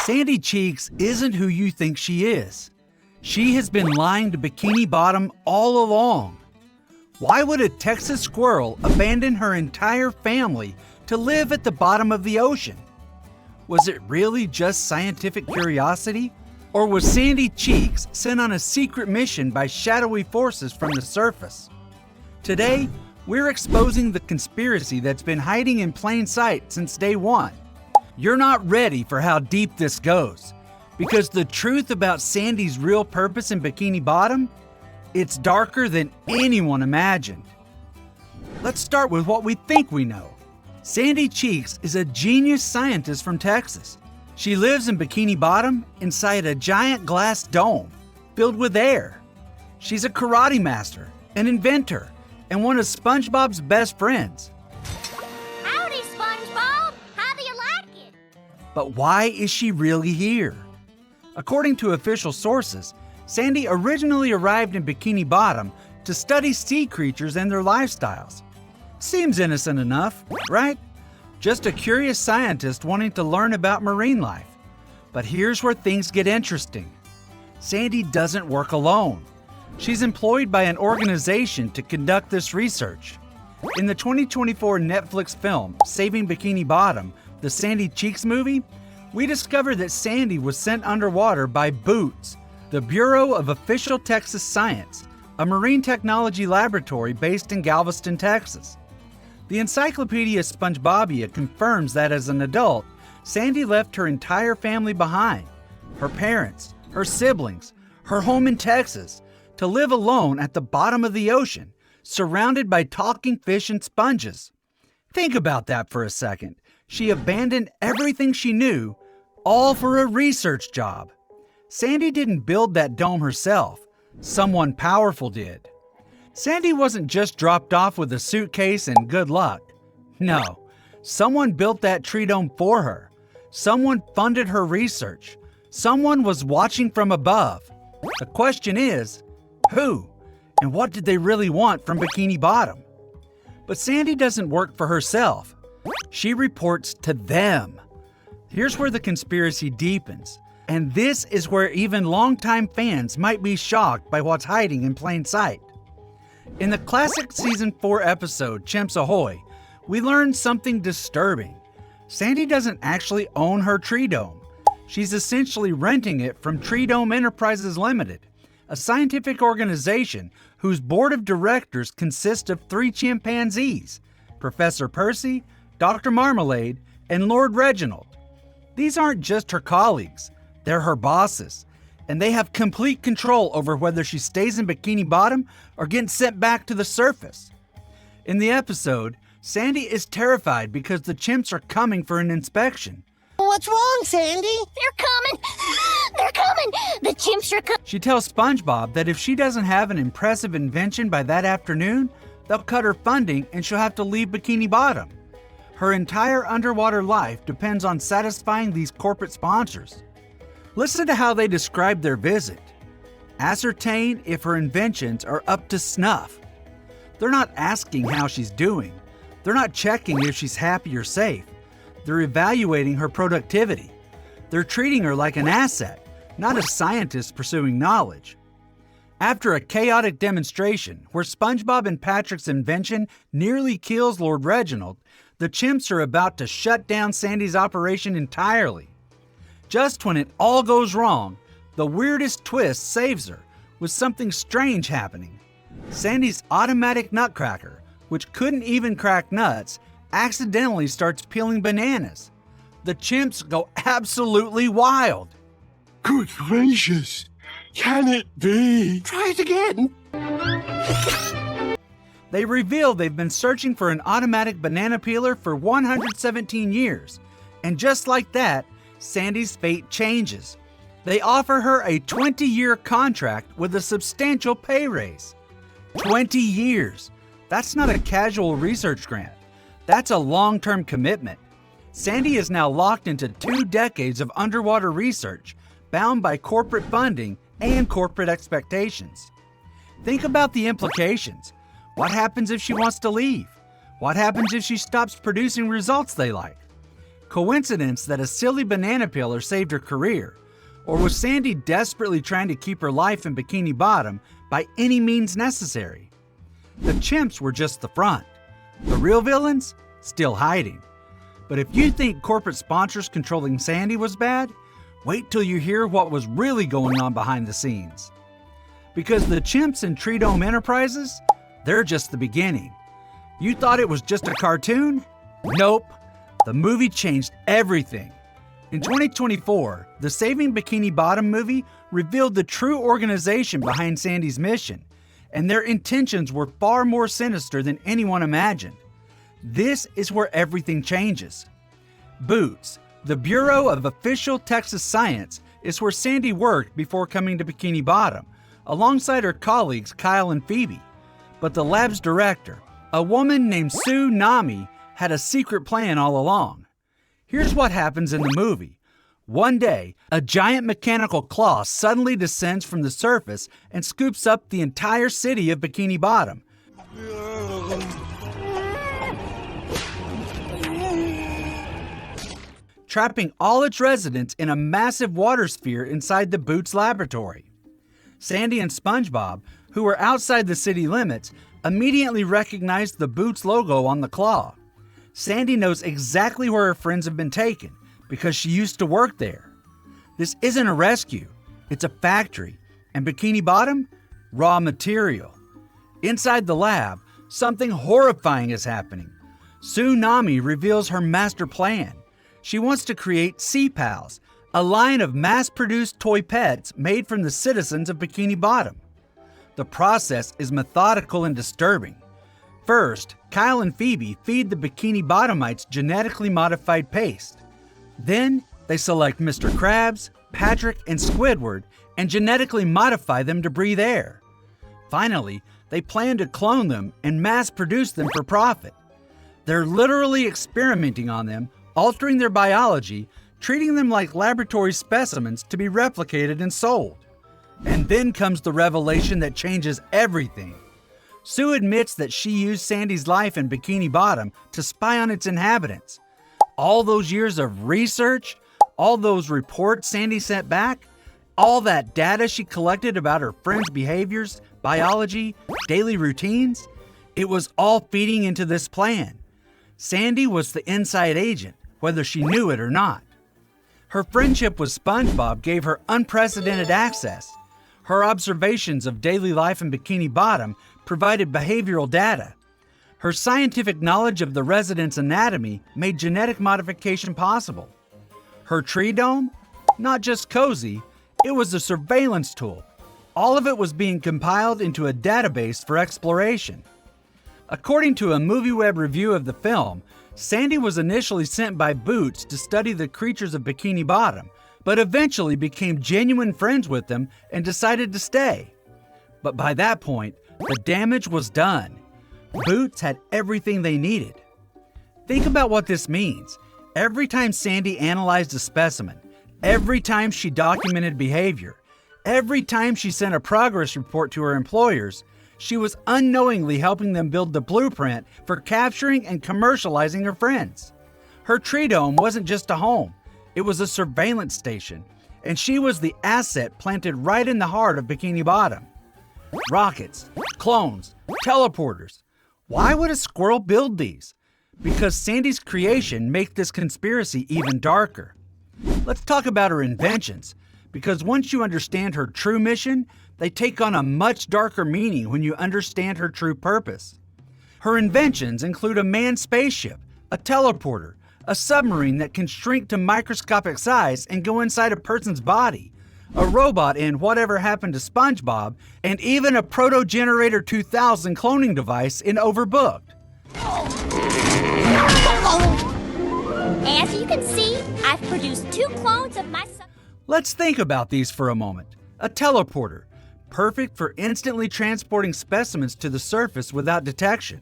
Sandy Cheeks isn't who you think she is. She has been lying to Bikini Bottom all along. Why would a Texas squirrel abandon her entire family to live at the bottom of the ocean? Was it really just scientific curiosity? Or was Sandy Cheeks sent on a secret mission by shadowy forces from the surface? Today, we're exposing the conspiracy that's been hiding in plain sight since day one. You're not ready for how deep this goes, because the truth about Sandy's real purpose in Bikini Bottom, it's darker than anyone imagined. Let's start with what we think we know. Sandy Cheeks is a genius scientist from Texas. She lives in Bikini Bottom inside a giant glass dome filled with air. She's a karate master, an inventor, and one of SpongeBob's best friends. Howdy, SpongeBob! How do you like it? But why is she really here? According to official sources, Sandy originally arrived in Bikini Bottom to study sea creatures and their lifestyles. Seems innocent enough, right? Just a curious scientist wanting to learn about marine life. But here's where things get interesting. Sandy doesn't work alone. She's employed by an organization to conduct this research. In the 2024 Netflix film, Saving Bikini Bottom, the Sandy Cheeks movie, we discovered that Sandy was sent underwater by B.O.O.T.S, the Bureau of Official Texas Science, a marine technology laboratory based in Galveston, Texas. The Encyclopedia SpongeBobia confirms that as an adult, Sandy left her entire family behind, her parents, her siblings, her home in Texas, to live alone at the bottom of the ocean, surrounded by talking fish and sponges. Think about that for a second. She abandoned everything she knew, all for a research job. Sandy didn't build that dome herself. Someone powerful did. Sandy wasn't just dropped off with a suitcase and good luck. No, someone built that tree dome for her. Someone funded her research. Someone was watching from above. The question is, who? And what did they really want from Bikini Bottom? But Sandy doesn't work for herself. She reports to them. Here's where the conspiracy deepens. And this is where even longtime fans might be shocked by what's hiding in plain sight. In the classic Season 4 episode, Chimps Ahoy, we learned something disturbing. Sandy doesn't actually own her tree dome. She's essentially renting it from Tree Dome Enterprises Limited, a scientific organization whose board of directors consists of 3 chimpanzees, Professor Percy, Dr. Marmalade, and Lord Reginald. These aren't just her colleagues, they're her bosses, and they have complete control over whether she stays in Bikini Bottom or gets sent back to the surface. In the episode, Sandy is terrified because the chimps are coming for an inspection. What's wrong, Sandy? They're coming! They're coming! The chimps are coming! She tells SpongeBob that if she doesn't have an impressive invention by that afternoon, they'll cut her funding and she'll have to leave Bikini Bottom. Her entire underwater life depends on satisfying these corporate sponsors. Listen to how they describe their visit. Ascertain if her inventions are up to snuff. They're not asking how she's doing. They're not checking if she's happy or safe. They're evaluating her productivity. They're treating her like an asset, not a scientist pursuing knowledge. After a chaotic demonstration where SpongeBob and Patrick's invention nearly kills Lord Reginald, the chimps are about to shut down Sandy's operation entirely. Just when it all goes wrong, the weirdest twist saves her, with something strange happening. Sandy's automatic nutcracker, which couldn't even crack nuts, accidentally starts peeling bananas. The chimps go absolutely wild. Good gracious! Can it be? Try it again. They reveal they've been searching for an automatic banana peeler for 117 years. And just like that, Sandy's fate changes. They offer her a 20-year contract with a substantial pay raise. 20 years. That's not a casual research grant. That's a long-term commitment. Sandy is now locked into 2 decades of underwater research, bound by corporate funding and corporate expectations. Think about the implications. What happens if she wants to leave? What happens if she stops producing results they like? Coincidence that a silly banana peeler saved her career? Or was Sandy desperately trying to keep her life in Bikini Bottom by any means necessary? The chimps were just the front. The real villains? Still hiding. But if you think corporate sponsors controlling Sandy was bad, wait till you hear what was really going on behind the scenes. Because the chimps in Tree Dome Enterprises, they're just the beginning. You thought it was just a cartoon? Nope. The movie changed everything. In 2024, the Saving Bikini Bottom movie revealed the true organization behind Sandy's mission, and their intentions were far more sinister than anyone imagined. This is where everything changes. B.O.O.T.S, the Bureau of Official Texas Science, is where Sandy worked before coming to Bikini Bottom, alongside her colleagues Kyle and Phoebe. But the lab's director, a woman named Sue Nami, had a secret plan all along. Here's what happens in the movie. One day, a giant mechanical claw suddenly descends from the surface and scoops up the entire city of Bikini Bottom. Trapping all its residents in a massive water sphere inside the B.O.O.T.S laboratory. Sandy and SpongeBob, who were outside the city limits, immediately recognized the B.O.O.T.S logo on the claw. Sandy knows exactly where her friends have been taken because she used to work there. This isn't a rescue, it's a factory. And Bikini Bottom? Raw material. Inside the lab, something horrifying is happening. Sue Nami reveals her master plan. She wants to create Sea Pals, a line of mass-produced toy pets made from the citizens of Bikini Bottom. The process is methodical and disturbing. First, Kyle and Phoebe feed the Bikini Bottomites genetically modified paste. Then, they select Mr. Krabs, Patrick, and Squidward and genetically modify them to breathe air. Finally, they plan to clone them and mass-produce them for profit. They're literally experimenting on them, altering their biology, treating them like laboratory specimens to be replicated and sold. And then comes the revelation that changes everything. Sue admits that she used Sandy's life in Bikini Bottom to spy on its inhabitants. All those years of research, all those reports Sandy sent back, all that data she collected about her friends' behaviors, biology, daily routines, it was all feeding into this plan. Sandy was the inside agent, whether she knew it or not. Her friendship with SpongeBob gave her unprecedented access. Her observations of daily life in Bikini Bottom provided behavioral data. Her scientific knowledge of the residents' anatomy made genetic modification possible. Her tree dome? Not just cozy, it was a surveillance tool. All of it was being compiled into a database for exploration. According to a MovieWeb review of the film, Sandy was initially sent by B.O.O.T.S to study the creatures of Bikini Bottom, but eventually became genuine friends with them and decided to stay. But by that point, the damage was done. B.O.O.T.S had everything they needed. Think about what this means. Every time Sandy analyzed a specimen, every time she documented behavior, every time she sent a progress report to her employers, she was unknowingly helping them build the blueprint for capturing and commercializing her friends. Her tree dome wasn't just a home, it was a surveillance station, and she was the asset planted right in the heart of Bikini Bottom. Rockets, clones, teleporters. Why would a squirrel build these? Because Sandy's creation make this conspiracy even darker. Let's talk about her inventions, because once you understand her true mission, they take on a much darker meaning when you understand her true purpose. Her inventions include a manned spaceship, a teleporter, a submarine that can shrink to microscopic size and go inside a person's body, a robot in Whatever Happened to SpongeBob, and even a Proto-Generator 2000 cloning device in Overbooked. As you can see, I've produced 2 clones of myself. Let's think about these for a moment. A teleporter, perfect for instantly transporting specimens to the surface without detection.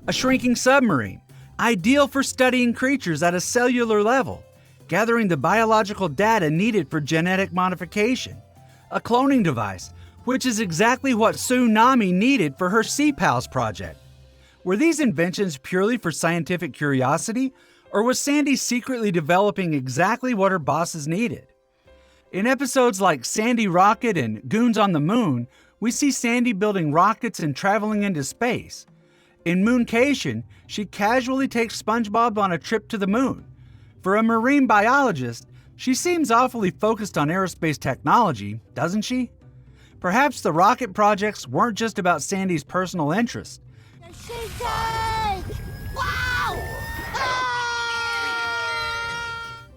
A shrinking submarine, ideal for studying creatures at a cellular level, gathering the biological data needed for genetic modification. A cloning device, which is exactly what Sue Nami needed for her Sea Pals project. Were these inventions purely for scientific curiosity, Or was Sandy secretly developing exactly what her bosses needed? In episodes like Sandy Rocket and Goons on the Moon, we see Sandy building rockets and traveling into space. In Mooncation, she casually takes SpongeBob on a trip to the moon. For a marine biologist, she seems awfully focused on aerospace technology, doesn't she? Perhaps the rocket projects weren't just about Sandy's personal interest. Wow!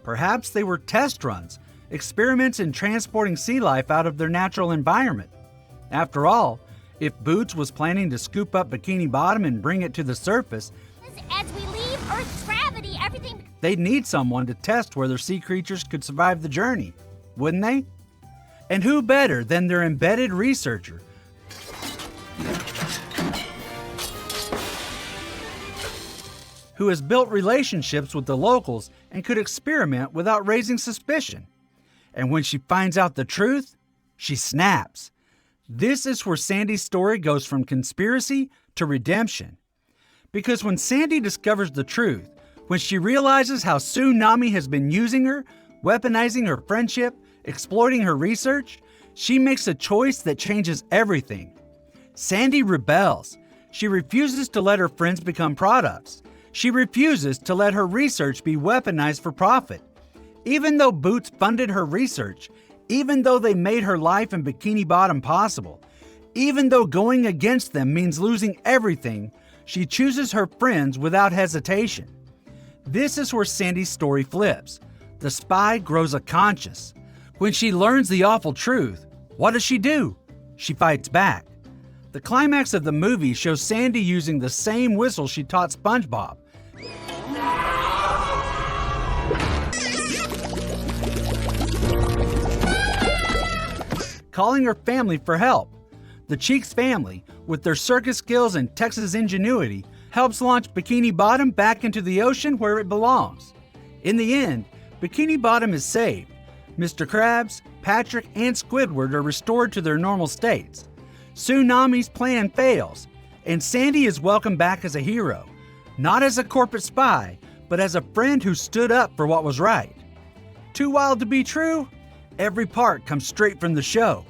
Perhaps they were test runs, experiments in transporting sea life out of their natural environment. After all, if B.O.O.T.S was planning to scoop up Bikini Bottom and bring it to the surface, As we leave Earth's gravity, everything... they'd need someone to test whether sea creatures could survive the journey, wouldn't they? And who better than their embedded researcher, who has built relationships with the locals and could experiment without raising suspicion. And when she finds out the truth, she snaps. This is where Sandy's story goes from conspiracy to redemption. Because when Sandy discovers the truth, when she realizes how Tsunami has been using her, weaponizing her friendship, exploiting her research, she makes a choice that changes everything. Sandy rebels. She refuses to let her friends become products. She refuses to let her research be weaponized for profit. Even though B.O.O.T.S funded her research, even though they made her life in Bikini Bottom possible, even though going against them means losing everything, she chooses her friends without hesitation. This is where Sandy's story flips. The spy grows a conscience. When she learns the awful truth, what does she do? She fights back. The climax of the movie shows Sandy using the same whistle she taught SpongeBob. Calling her family for help. The Cheeks family, with their circus skills and Texas ingenuity, helps launch Bikini Bottom back into the ocean where it belongs. In the end, Bikini Bottom is saved. Mr. Krabs, Patrick, and Squidward are restored to their normal states. Tsunami's plan fails, and Sandy is welcomed back as a hero, not as a corporate spy, but as a friend who stood up for what was right. Too wild to be true? Every part comes straight from the show.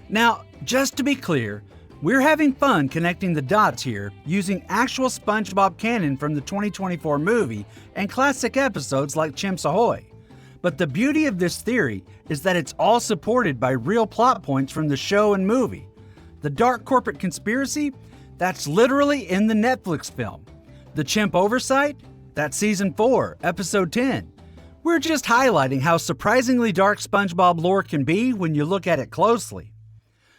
Now, just to be clear, we're having fun connecting the dots here using actual SpongeBob canon from the 2024 movie and classic episodes like Chimps Ahoy. But the beauty of this theory is that it's all supported by real plot points from the show and movie. The dark corporate conspiracy? That's literally in the Netflix film. The chimp oversight? That's Season 4, Episode 10. We're just highlighting how surprisingly dark SpongeBob lore can be when you look at it closely.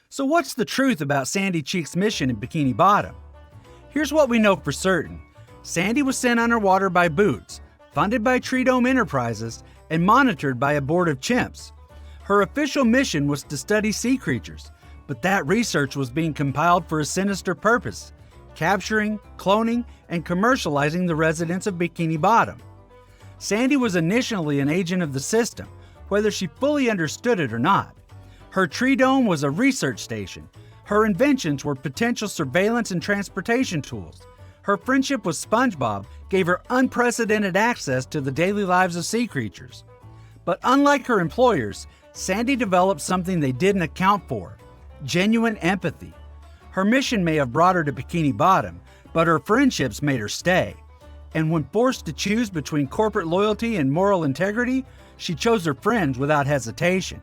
So what's the truth about Sandy Cheeks' mission in Bikini Bottom? Here's what we know for certain. Sandy was sent underwater by B.O.O.T.S, funded by Tree Dome Enterprises, and monitored by a board of chimps. Her official mission was to study sea creatures, but that research was being compiled for a sinister purpose: capturing, cloning, and commercializing the residents of Bikini Bottom. Sandy was initially an agent of the system, whether she fully understood it or not. Her tree dome was a research station. Her inventions were potential surveillance and transportation tools. Her friendship with SpongeBob gave her unprecedented access to the daily lives of sea creatures. But unlike her employers, Sandy developed something they didn't account for: genuine empathy. Her mission may have brought her to Bikini Bottom, but her friendships made her stay. And when forced to choose between corporate loyalty and moral integrity, she chose her friends without hesitation.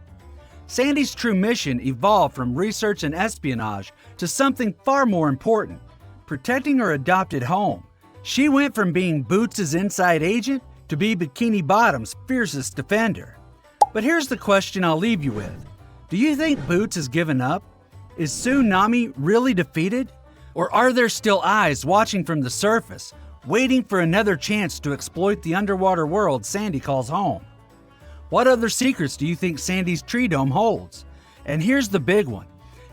Sandy's true mission evolved from research and espionage to something far more important: protecting her adopted home. She went from being B.O.O.T.'s inside agent to be Bikini Bottom's fiercest defender. But here's the question I'll leave you with. Do you think B.O.O.T.S has given up? Is Tsunami really defeated? Or are there still eyes watching from the surface, waiting for another chance to exploit the underwater world Sandy calls home? What other secrets do you think Sandy's tree dome holds? And here's the big one.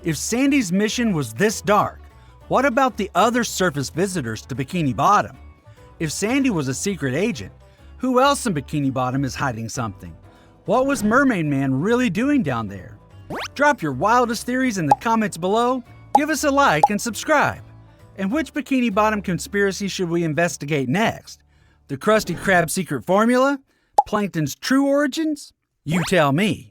If Sandy's mission was this dark, what about the other surface visitors to Bikini Bottom? If Sandy was a secret agent, who else in Bikini Bottom is hiding something? What was Mermaid Man really doing down there? Drop your wildest theories in the comments below, give us a like and subscribe. And which Bikini Bottom conspiracy should we investigate next? The Krusty Krab secret formula? Plankton's true origins? You tell me.